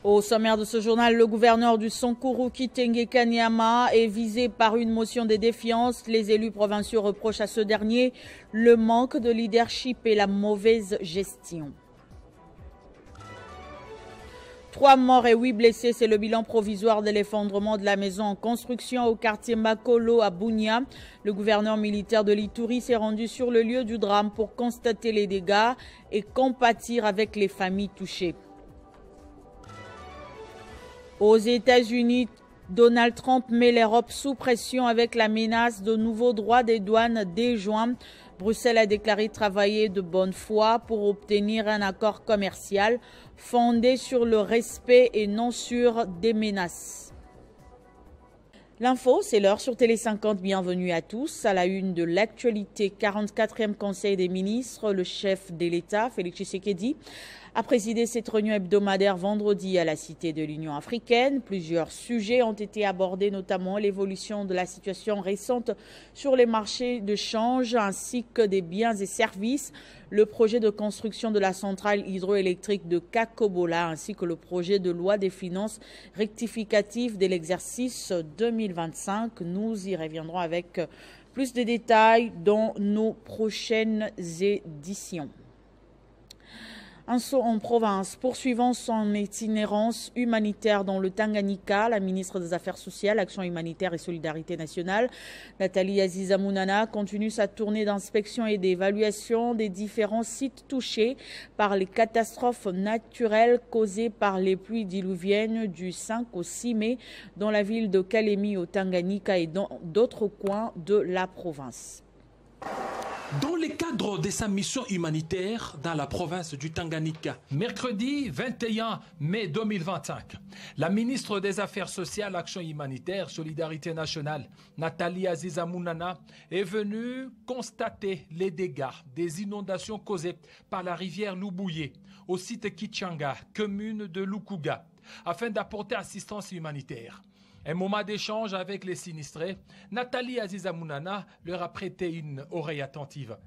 Au sommaire de ce journal, le gouverneur du Sankuru, Kitenge Kanyama, est visé par une motion de défiance. Les élus provinciaux reprochent à ce dernier le manque de leadership et la mauvaise gestion. 3 morts et 8 blessés, c'est le bilan provisoire de l'effondrement de la maison en construction au quartier Makolo à Bunia. Le gouverneur militaire de l'Ituri s'est rendu sur le lieu du drame pour constater les dégâts et compatir avec les familles touchées. Aux États-Unis, Donald Trump met l'Europe sous pression avec la menace de nouveaux droits des douanes dès juin. Bruxelles a déclaré travailler de bonne foi pour obtenir un accord commercial fondé sur le respect et non sur des menaces. L'info, c'est l'heure sur Télé 50. Bienvenue à tous. À la une de l'actualité, 44e Conseil des ministres, le chef de l'État, Félix Tshisekedi, a présidé cette réunion hebdomadaire vendredi à la Cité de l'Union africaine. Plusieurs sujets ont été abordés, notamment l'évolution de la situation récente sur les marchés de change ainsi que des biens et services, le projet de construction de la centrale hydroélectrique de Kakobola ainsi que le projet de loi des finances rectificatives de l'exercice 2025. Nous y reviendrons avec plus de détails dans nos prochaines éditions. Un saut en province. Poursuivant son itinérance humanitaire dans le Tanganyika, la ministre des Affaires sociales, Action humanitaire et solidarité nationale, Nathalie Aziza Mounana, continue sa tournée d'inspection et d'évaluation des différents sites touchés par les catastrophes naturelles causées par les pluies diluviennes du 5 au 6 mai dans la ville de Kalemi au Tanganyika et dans d'autres coins de la province. Dans le cadre de sa mission humanitaire dans la province du Tanganyika, mercredi 21 mai 2025, la ministre des Affaires sociales, Action humanitaire, Solidarité nationale, Nathalie Aziza Mounana, est venue constater les dégâts des inondations causées par la rivière Lubouye au site Kichanga, commune de Lukuga, afin d'apporter assistance humanitaire. Un moment d'échange avec les sinistrés, Nathalie Aziza Mounana leur a prêté une oreille attentive.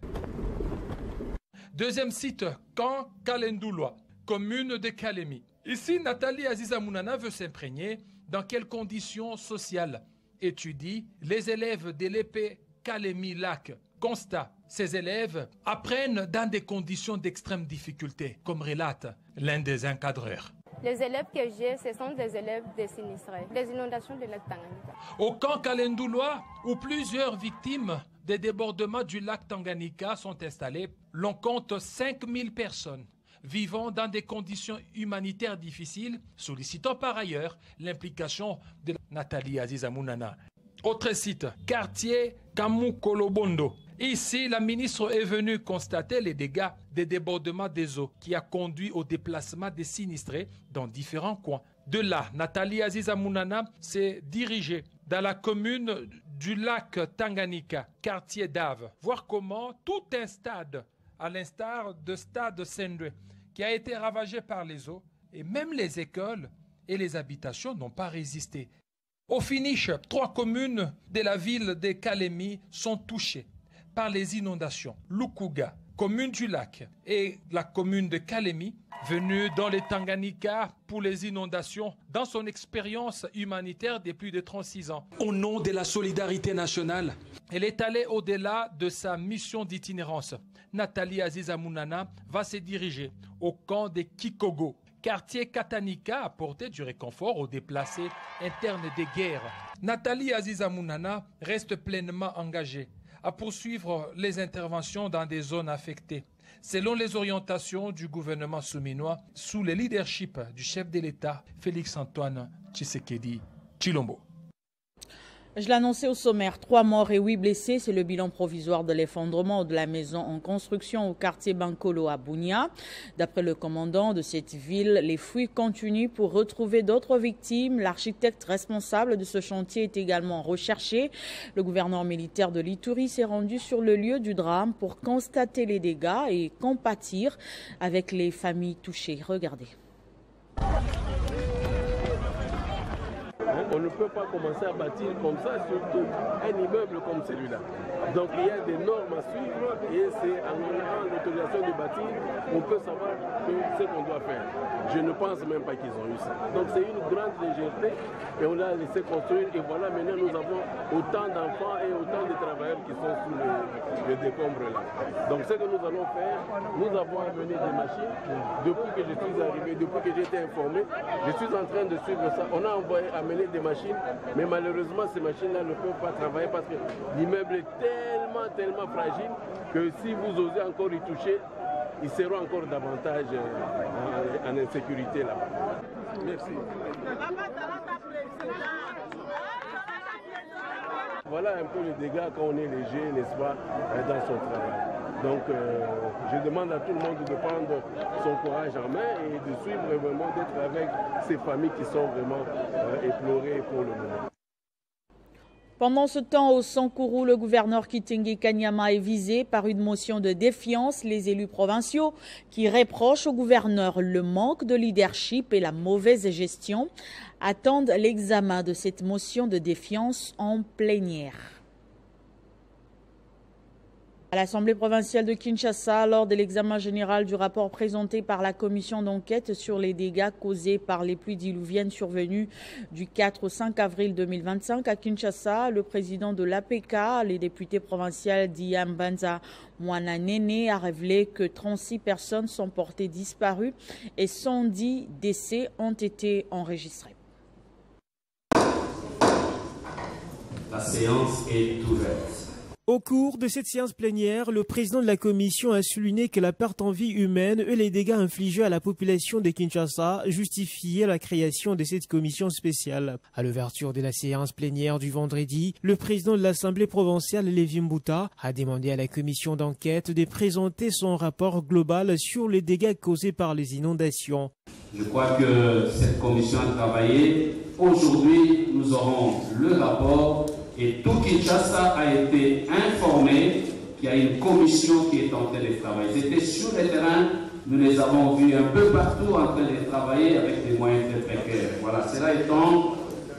Deuxième site, Camp Kalendouloa, commune de Kalemi. Ici, Nathalie Aziza Mounana veut s'imprégner dans quelles conditions sociales étudient les élèves de l'épée Kalemi-Lac. Constat, ces élèves apprennent dans des conditions d'extrême difficulté, comme relate l'un des encadreurs. Les élèves que j'ai, ce sont des élèves des sinistrés, des inondations de lac Tanganyika. Au camp Kalendouloa, où plusieurs victimes des débordements du lac Tanganyika sont installées, l'on compte 5000 personnes vivant dans des conditions humanitaires difficiles, sollicitant par ailleurs l'implication de Nathalie Aziza Mounana. Autre site, quartier Kamukolobondo. Ici, la ministre est venue constater les dégâts des débordements des eaux qui a conduit au déplacement des sinistrés dans différents coins. De là, Nathalie Aziza Mounana s'est dirigée dans la commune du lac Tanganyika, quartier d'Ave, voir comment tout un stade, à l'instar de stade Sendwe, qui a été ravagé par les eaux, et même les écoles et les habitations n'ont pas résisté. Au finish, 3 communes de la ville de Kalemi sont touchées par les inondations. Lukuga, commune du lac, et la commune de Kalemi, venue dans le Tanganyika pour les inondations dans son expérience humanitaire de plus de 36 ans. Au nom de la solidarité nationale, elle est allée au-delà de sa mission d'itinérance. Nathalie Aziza Mounana va se diriger au camp de Kikogo, quartier Katanika, apporter du réconfort aux déplacés internes des guerres. Nathalie Aziza Mounana reste pleinement engagée à poursuivre les interventions dans des zones affectées, selon les orientations du gouvernement souminois, sous le leadership du chef de l'État, Félix-Antoine Tshisekedi Tshilombo. Je l'annonçais au sommaire, 3 morts et 8 blessés, c'est le bilan provisoire de l'effondrement de la maison en construction au quartier Bankolo à Bunia. D'après le commandant de cette ville, les fouilles continuent pour retrouver d'autres victimes. L'architecte responsable de ce chantier est également recherché. Le gouverneur militaire de l'Ituri s'est rendu sur le lieu du drame pour constater les dégâts et compatir avec les familles touchées. Regardez. On ne peut pas commencer à bâtir comme ça, surtout un immeuble comme celui-là. Donc il y a des normes à suivre et c'est en menant le l'autorisation de bâtir, on peut savoir ce qu'on doit faire. Je ne pense même pas qu'ils ont eu ça. Donc c'est une grande légèreté et on l'a laissé construire et voilà, maintenant nous avons autant d'enfants et autant de travailleurs qui sont sous les décombres là. Donc ce que nous allons faire, nous avons amené des machines. Depuis que je suis arrivé, depuis que j'ai été informé, je suis en train de suivre ça. On a amené des machines, mais malheureusement ces machines-là ne peuvent pas travailler parce que l'immeuble est tellement fragile que si vous osez encore y toucher, ils seront encore davantage en insécurité là-bas. Merci. Voilà un peu les dégâts quand on est léger, n'est-ce pas, dans son travail. Donc je demande à tout le monde de prendre son courage en main et de suivre vraiment, d'être avec ces familles qui sont vraiment éplorées pour le moment. Pendant ce temps, au Sankourou, le gouverneur Kitenge Kanyama est visé par une motion de défiance. Les élus provinciaux qui reprochent au gouverneur le manque de leadership et la mauvaise gestion attendent l'examen de cette motion de défiance en plénière. À l'Assemblée provinciale de Kinshasa, lors de l'examen général du rapport présenté par la commission d'enquête sur les dégâts causés par les pluies diluviennes survenues du 4 au 5 avril 2025 à Kinshasa, le président de l'APK, les députés provinciaux Diambanza Mwananene, a révélé que 36 personnes sont portées disparues et 110 décès ont été enregistrés. La séance est ouverte. Au cours de cette séance plénière, le président de la commission a souligné que la perte en vie humaine et les dégâts infligés à la population de Kinshasa justifiaient la création de cette commission spéciale. À l'ouverture de la séance plénière du vendredi, le président de l'Assemblée provinciale, Lévi Mbuta, a demandé à la commission d'enquête de présenter son rapport global sur les dégâts causés par les inondations. Je crois que cette commission a travaillé. Aujourd'hui, nous aurons le rapport. Et tout Kinshasa a été informé qu'il y a une commission qui est en train de travailler. Ils étaient sur le terrain, nous les avons vus un peu partout en train de travailler avec des moyens très précaires. Voilà, cela étant,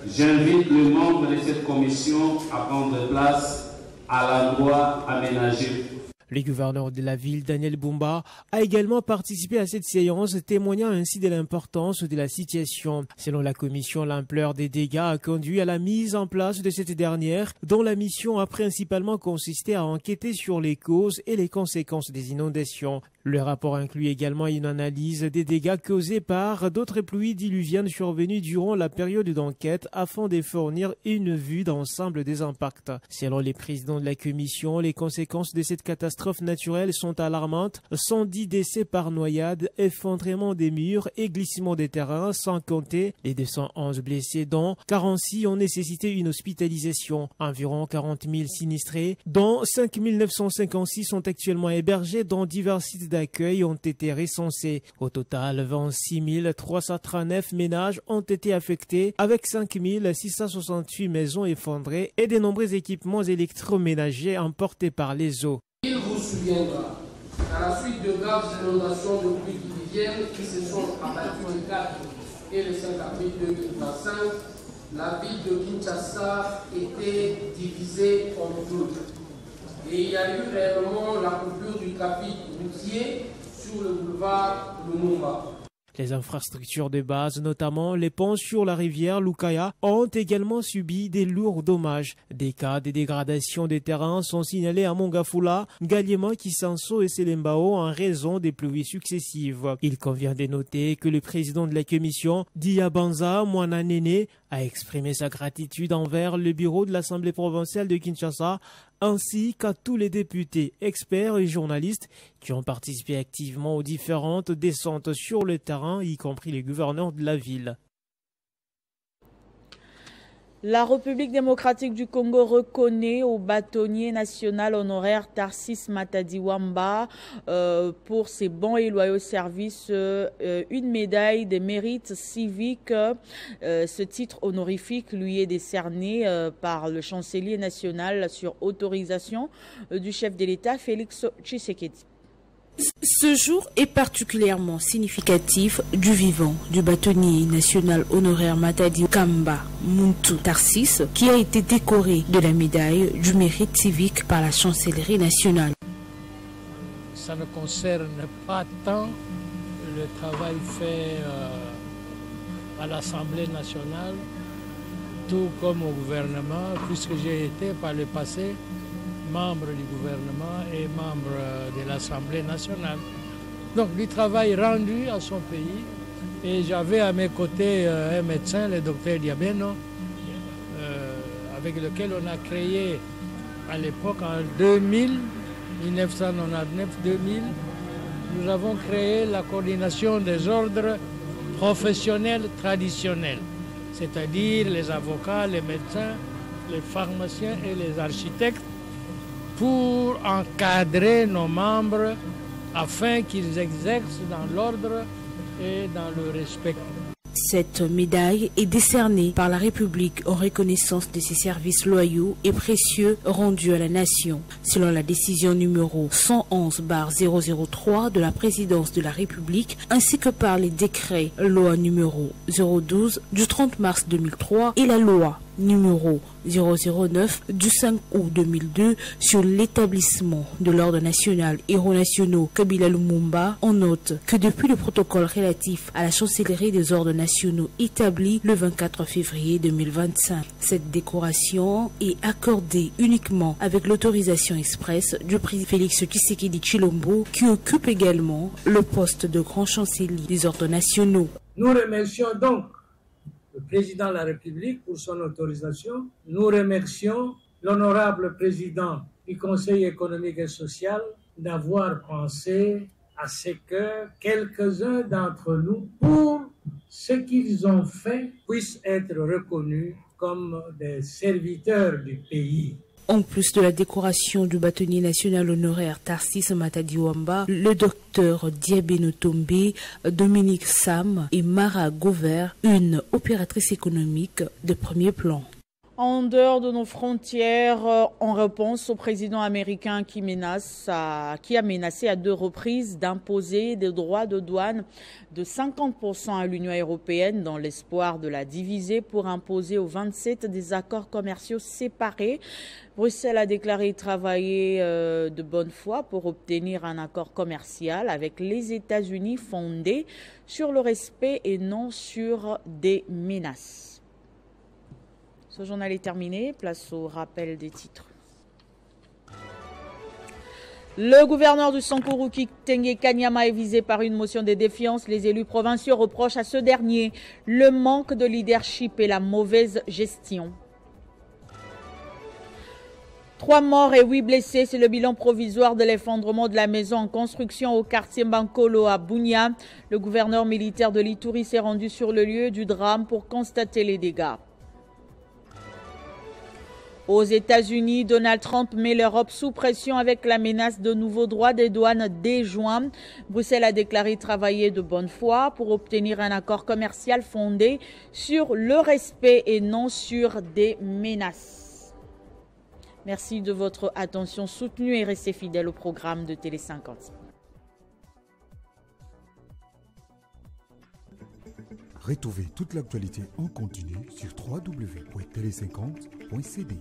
j'invite les membres de cette commission à prendre place à l'endroit aménagé. Le gouverneur de la ville, Daniel Bumba, a également participé à cette séance, témoignant ainsi de l'importance de la situation. Selon la commission, l'ampleur des dégâts a conduit à la mise en place de cette dernière, dont la mission a principalement consisté à enquêter sur les causes et les conséquences des inondations. Le rapport inclut également une analyse des dégâts causés par d'autres pluies diluviennes survenues durant la période d'enquête afin de fournir une vue d'ensemble des impacts. Selon les présidents de la commission, les conséquences de cette catastrophe naturelle sont alarmantes. 110 décès par noyade, effondrement des murs et glissement des terrains, sans compter les 211 blessés, dont 46 ont nécessité une hospitalisation. Environ 40 000 sinistrés, dont 5 956 sont actuellement hébergés dans divers sites d'accueil ont été recensés. Au total, 26 339 ménages ont été affectés avec 5 668 maisons effondrées et de nombreux équipements électroménagers emportés par les eaux. Il vous souviendra qu'à la suite de graves inondations de pluie diluviennes qui se sont abattues le 4 et le 5 avril 2025, la ville de Kinshasa était divisée en deux. Et il y a eu réellement la coupure du trafic routier sur le boulevard Lumumba. Les infrastructures de base, notamment les ponts sur la rivière Lukaya, ont également subi des lourds dommages. Des cas de dégradation des terrains sont signalés à Mongafula, Ngaliema, Kisanso et Selembao en raison des pluies successives. Il convient de noter que le président de la commission, Diambanza Mwananene, a exprimé sa gratitude envers le bureau de l'Assemblée provinciale de Kinshasa ainsi qu'à tous les députés, experts et journalistes qui ont participé activement aux différentes descentes sur le terrain, y compris les gouverneurs de la ville. La République démocratique du Congo reconnaît au bâtonnier national honoraire Tarsis Matadiwamba pour ses bons et loyaux services une médaille de mérite civique. Ce titre honorifique lui est décerné par le chancelier national sur autorisation du chef de l'État Félix Tshisekedi. Ce jour est particulièrement significatif du vivant du bâtonnier national honoraire Matadi Kamba Muntu Tarsis, qui a été décoré de la médaille du mérite civique par la chancellerie nationale. ça ne concerne pas tant le travail fait à l'Assemblée nationale, tout comme au gouvernement, puisque j'ai été par le passé membre du gouvernement et membre de l'Assemblée nationale. Donc du travail rendu à son pays, et j'avais à mes côtés un médecin, le docteur Diabeno, avec lequel on a créé à l'époque, en 1999-2000, nous avons créé la coordination des ordres professionnels traditionnels, c'est-à-dire les avocats, les médecins, les pharmaciens et les architectes, pour encadrer nos membres afin qu'ils exercent dans l'ordre et dans le respect. Cette médaille est décernée par la République en reconnaissance de ses services loyaux et précieux rendus à la nation, selon la décision numéro 111/003 de la présidence de la République, ainsi que par les décrets loi numéro 012 du 30 mars 2003 et la loi numéro 009 du 5 août 2002 sur l'établissement de l'ordre national héros nationaux Kabila Lumumba. On note que depuis le protocole relatif à la chancellerie des ordres nationaux établi le 24 février 2025, cette décoration est accordée uniquement avec l'autorisation expresse du président Félix Tshisekedi Tshilombo, qui occupe également le poste de grand chancelier des ordres nationaux. Nous remercions donc le président de la République pour son autorisation. Nous remercions l'honorable président du Conseil économique et social d'avoir pensé à ce que quelques-uns d'entre nous, pour ce qu'ils ont fait, puissent être reconnus comme des serviteurs du pays. En plus de la décoration du bâtonnier national honoraire Tarsis Matadi Wamba, le docteur Diabeno Tombe, Dominique Sam et Mara Gover, une opératrice économique de premier plan. En dehors de nos frontières, en réponse au président américain qui a menacé à 2 reprises d'imposer des droits de douane de 50% à l'Union européenne dans l'espoir de la diviser pour imposer aux 27 des accords commerciaux séparés. Bruxelles a déclaré travailler de bonne foi pour obtenir un accord commercial avec les États-Unis fondé sur le respect et non sur des menaces. Ce journal est terminé. Place au rappel des titres. Le gouverneur du Sankuru Kitenge Kanyama est visé par une motion de défiance. Les élus provinciaux reprochent à ce dernier le manque de leadership et la mauvaise gestion. 3 morts et 8 blessés, c'est le bilan provisoire de l'effondrement de la maison en construction au quartier Bankolo à Bunia. Le gouverneur militaire de l'Ituri s'est rendu sur le lieu du drame pour constater les dégâts. Aux États-Unis, Donald Trump met l'Europe sous pression avec la menace de nouveaux droits des douanes dès juin. Bruxelles a déclaré travailler de bonne foi pour obtenir un accord commercial fondé sur le respect et non sur des menaces. Merci de votre attention soutenue et restez fidèles au programme de Télé 50. Retrouvez toute l'actualité en continu sur www.tele50.cd.